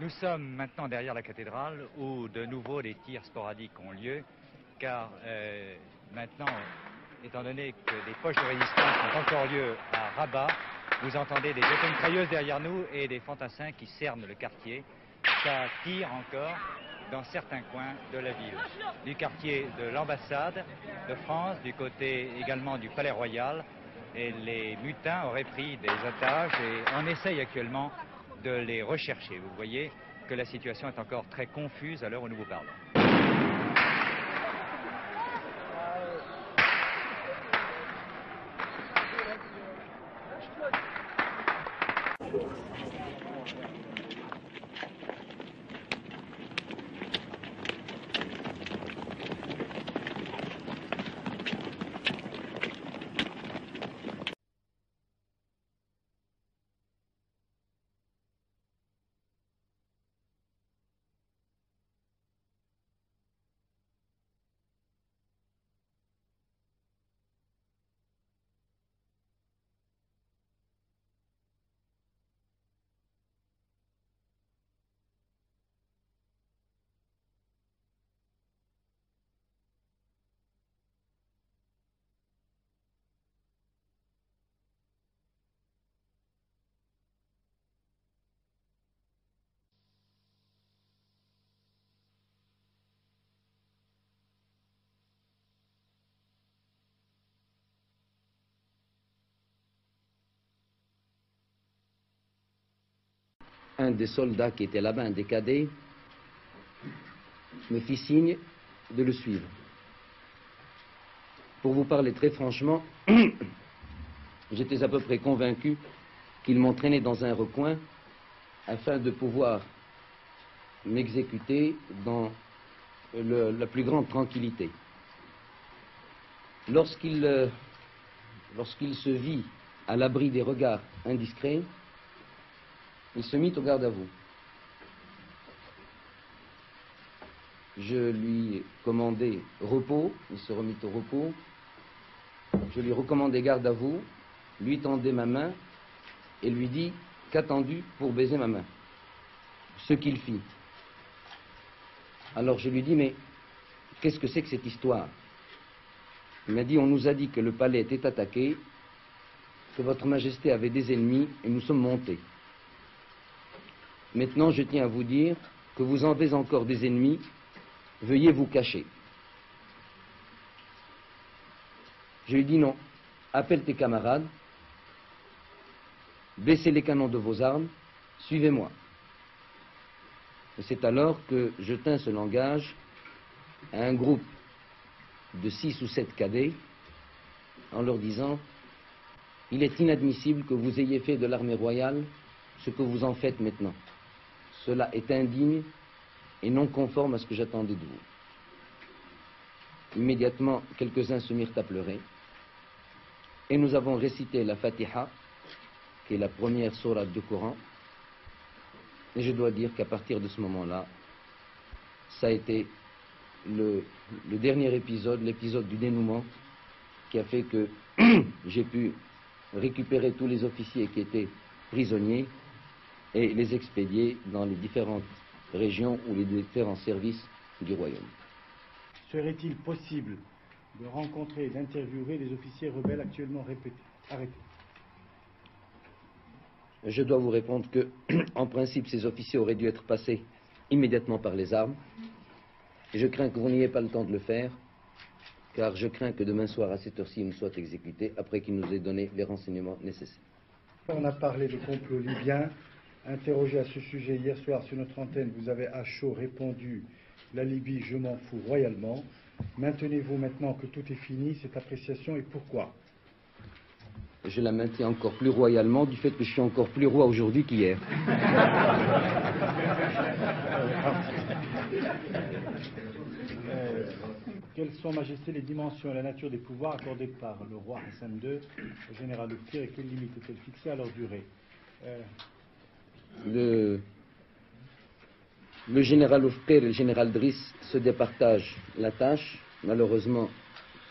Nous sommes maintenant derrière la cathédrale où de nouveau des tirs sporadiques ont lieu, car maintenant, étant donné que des poches de résistance ont encore lieu à Rabat, vous entendez des mitrailleuses derrière nous et des fantassins qui cernent le quartier. Ça tire encore dans certains coins de la ville, du quartier de l'ambassade de France, du côté également du Palais Royal, et les mutins auraient pris des otages et on essaye actuellement de les rechercher. Vous voyez que la situation est encore très confuse à l'heure où nous vous parlons. Un des soldats qui était là-bas, un des cadets, me fit signe de le suivre. Pour vous parler très franchement, j'étais à peu près convaincu qu'il m'entraînait dans un recoin afin de pouvoir m'exécuter dans la plus grande tranquillité. Lorsqu'il se vit à l'abri des regards indiscrets, il se mit au garde à vous. Je lui commandai repos, il se remit au repos. Je lui recommandai garde à vous, lui tendai ma main et lui dis qu'attendu pour baiser ma main. Ce qu'il fit. Alors je lui dis, mais qu'est-ce que c'est que cette histoire? Il m'a dit, on nous a dit que le palais était attaqué, que votre majesté avait des ennemis et nous sommes montés. Maintenant, je tiens à vous dire que vous en avez encore des ennemis, veuillez vous cacher. Je lui dis non, appelle tes camarades, baissez les canons de vos armes, suivez-moi. Et c'est alors que je tins ce langage à un groupe de 6 ou 7 cadets en leur disant, il est inadmissible que vous ayez fait de l'armée royale ce que vous en faites maintenant. Cela est indigne et non conforme à ce que j'attendais de vous. Immédiatement, quelques-uns se mirent à pleurer et nous avons récité la Fatiha, qui est la première sourate du Coran, et je dois dire qu'à partir de ce moment-là, ça a été le dernier épisode, l'épisode du dénouement, qui a fait que j'ai pu récupérer tous les officiers qui étaient prisonniers et les expédier dans les différentes régions ou les différents services du royaume. Serait-il possible de rencontrer et d'interviewer les officiers rebelles actuellement arrêtés? Je dois vous répondre que, en principe, ces officiers auraient dû être passés immédiatement par les armes. Et je crains que vous n'ayez pas le temps de le faire, car je crains que demain soir, à cette heure-ci, ils ne soient exécutés après qu'ils nous aient donné les renseignements nécessaires. On a parlé de complot libyen. Interrogé à ce sujet hier soir sur notre antenne, vous avez à chaud répondu « La Libye, je m'en fous royalement ». Maintenez-vous maintenant que tout est fini, cette appréciation, et pourquoi? je la maintiens encore plus royalement du fait que je suis encore plus roi aujourd'hui qu'hier. Quelles sont, Majesté, les dimensions et la nature des pouvoirs accordés par le roi Hassan II au général Oufkir et quelles limites est-elle fixée à leur durée? Le général Oufkir et le général Driss se départagent la tâche. Malheureusement,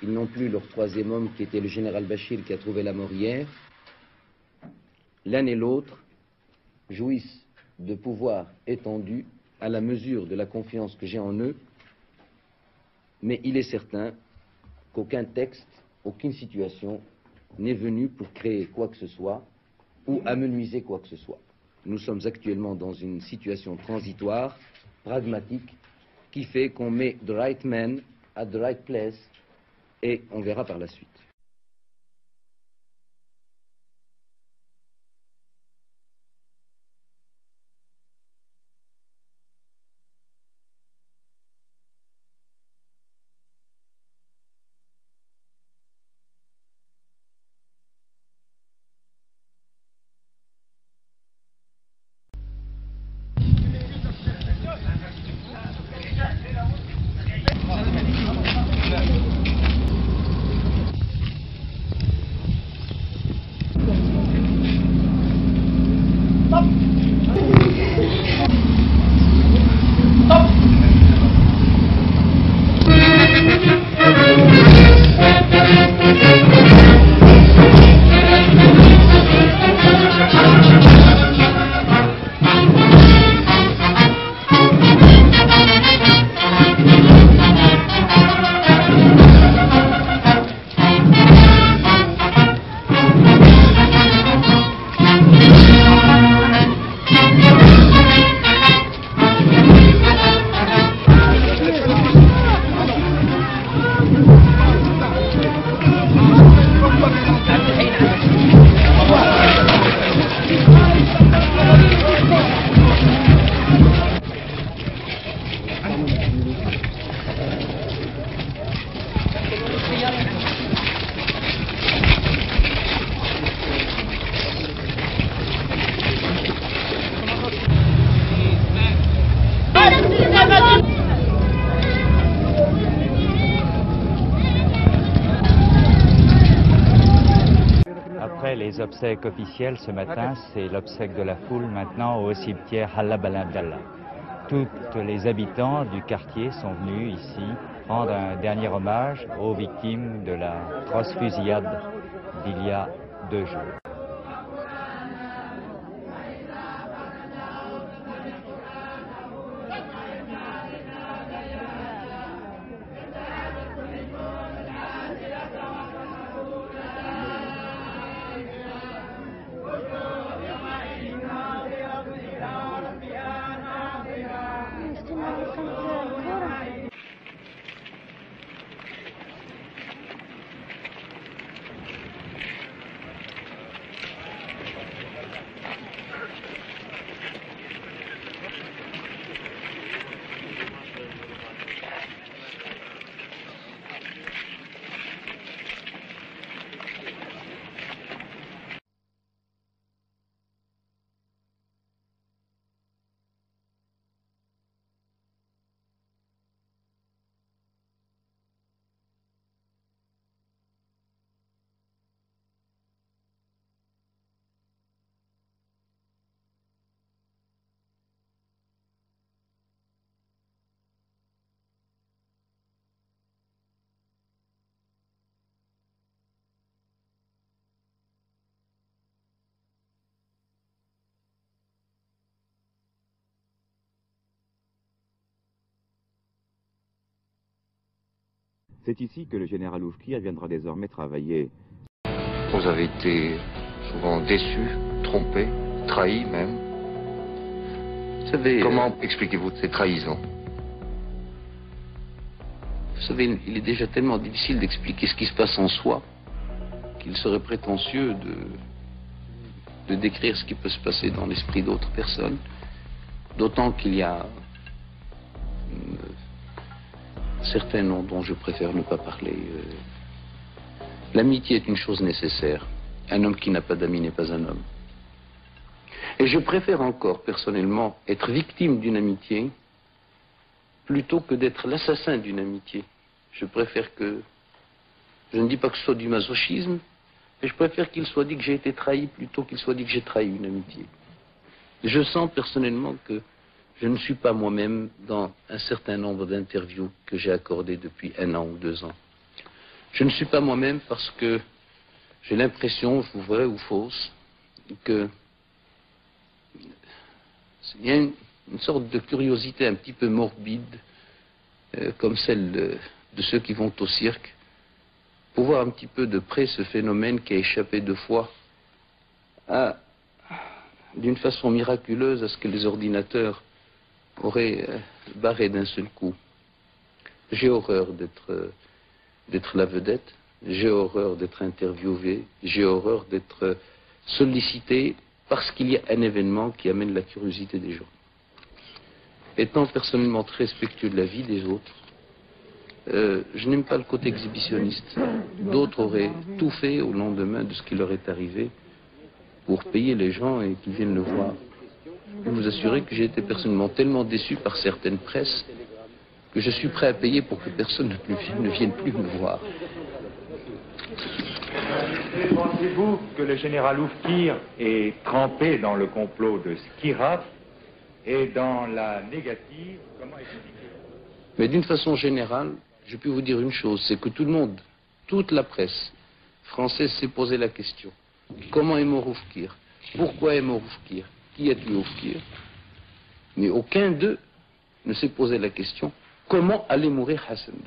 ils n'ont plus leur troisième homme qui était le général Bachir qui a trouvé la mort hier. L'un et l'autre jouissent de pouvoirs étendus à la mesure de la confiance que j'ai en eux. Mais il est certain qu'aucun texte, aucune situation n'est venue pour créer quoi que ce soit ou amenuiser quoi que ce soit. Nous sommes actuellement dans une situation transitoire, pragmatique, qui fait qu'on met the right man at the right place et on verra par la suite. Après les obsèques officielles ce matin, c'est l'obsèque de la foule maintenant au cimetière Halla Ben Abdallah. Tous les habitants du quartier sont venus ici rendre un dernier hommage aux victimes de la atroce fusillade d'il y a 2 jours. C'est ici que le général Oufkir viendra désormais travailler. Vous avez été souvent déçus, trompés, trahis même. Vous savez, Comment expliquez-vous ces trahisons? vous savez, il est déjà tellement difficile d'expliquer ce qui se passe en soi qu'il serait prétentieux de décrire ce qui peut se passer dans l'esprit d'autres personnes, d'autant qu'il y a certains noms dont je préfère ne pas parler. L'amitié est une chose nécessaire. Un homme qui n'a pas d'amis n'est pas un homme. Et je préfère encore, personnellement, être victime d'une amitié plutôt que d'être l'assassin d'une amitié. Je préfère que... Je ne dis pas que ce soit du masochisme, mais je préfère qu'il soit dit que j'ai été trahi plutôt qu'il soit dit que j'ai trahi une amitié. Je sens personnellement que je ne suis pas moi-même dans un certain nombre d'interviews que j'ai accordées depuis 1 an ou 2 ans. Je ne suis pas moi-même parce que j'ai l'impression, vraie ou fausse, que il y a une sorte de curiosité un petit peu morbide, comme celle de ceux qui vont au cirque, pour voir un petit peu de près ce phénomène qui a échappé 2 fois d'une façon miraculeuse à ce que les ordinateurs auraient barré d'un seul coup. J'ai horreur d'être la vedette, j'ai horreur d'être interviewé, j'ai horreur d'être sollicité parce qu'il y a un événement qui amène la curiosité des gens. Étant personnellement très respectueux de la vie des autres, je n'aime pas le côté exhibitionniste. D'autres auraient tout fait au lendemain de ce qui leur est arrivé pour payer les gens et qu'ils viennent le voir. Je peux vous assurer que j'ai été personnellement tellement déçu par certaines presses que je suis prêt à payer pour que personne ne vienne plus me voir. Pensez-vous que le général Oufkir est trempé dans le complot de Skiraf et dans la négative? Comment expliquer? Mais d'une façon générale, je peux vous dire une chose, c'est que tout le monde, toute la presse française s'est posé la question. Comment est mort Oufkir? Pourquoi est mort Oufkir? Qui a tué Oufkir? Mais aucun d'eux ne s'est posé la question, comment allait mourir Hassan II?